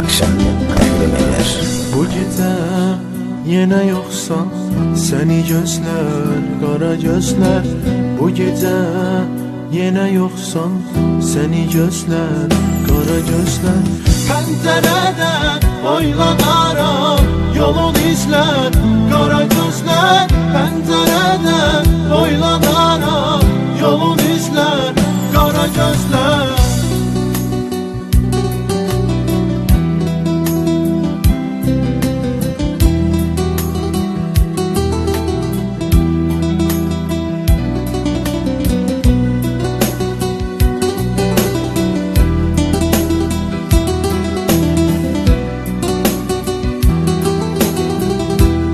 Production təqdim edir. Bu gecə yenə yoxsan, səni gözlər, qara gözlər. Bu gecə yenə yoxsan, səni gözlər, qara gözlər. Pəncərədən boylanaraq yolun izlər, qara gözlər. Pəncərədən boylanaraq yolun izlər, qara gözlər.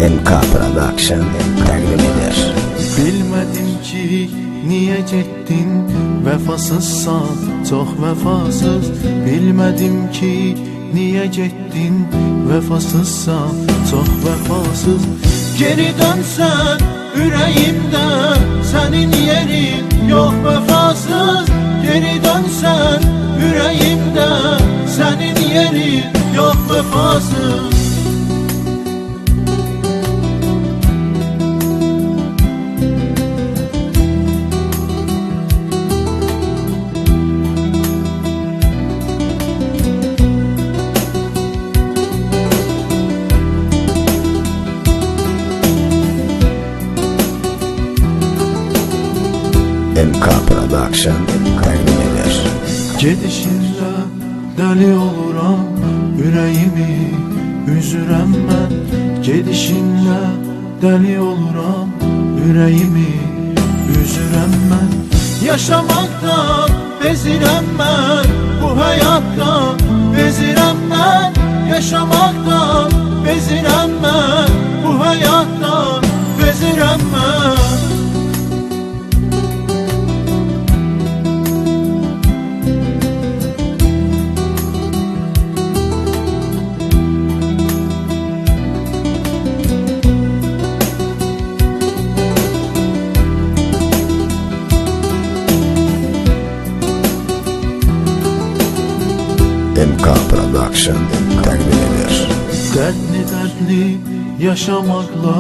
MK Production təqdim edir. Bilmədim ki, niyə getdin, vəfasızsan, çox vəfasız. Bilmədim ki, niyə getdin, vəfasızsan, çox vəfasız. Geri dönsən ürəyimdən, sənin yerin yox vəfasız. Geri dönsən ürəyimdən, sənin yerin yox vəfasız. MK Production təqdim edir. Gedişinlə dəli oluram, ürəyimi üzürəm mən. Gedişinlə dəli oluram, ürəyimi üzürəm mən. Yaşamaqdan bezirəm mən, bu həyatdan bezirəm mən. Yaşamaqdan bezirəm mən, bu həyatdan bezirəm mən. MK Production təqdim edir. Dərdli yaşamaqla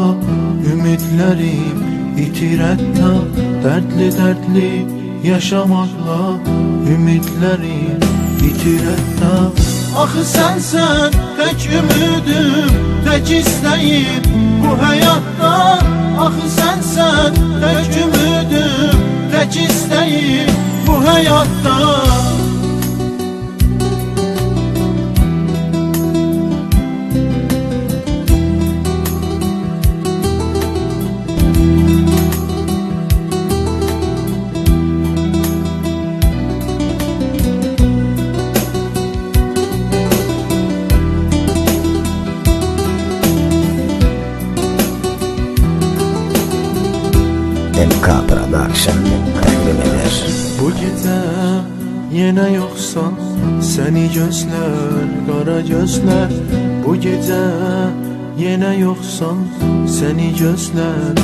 ümidlərim itir hətta. Dərdli yaşamaqla ümidlərim itir hətta. Axı sənsən tək ümidim, tək istəyim bu həyatda. Axı sənsən tək ümidim, tək istəyim bu həyatda. MK Production təqdim edir. Bu gecə yenə yoxsan, səni gözlər, qara gözlər. Bu gecə yenə yoxsan, səni gözlər,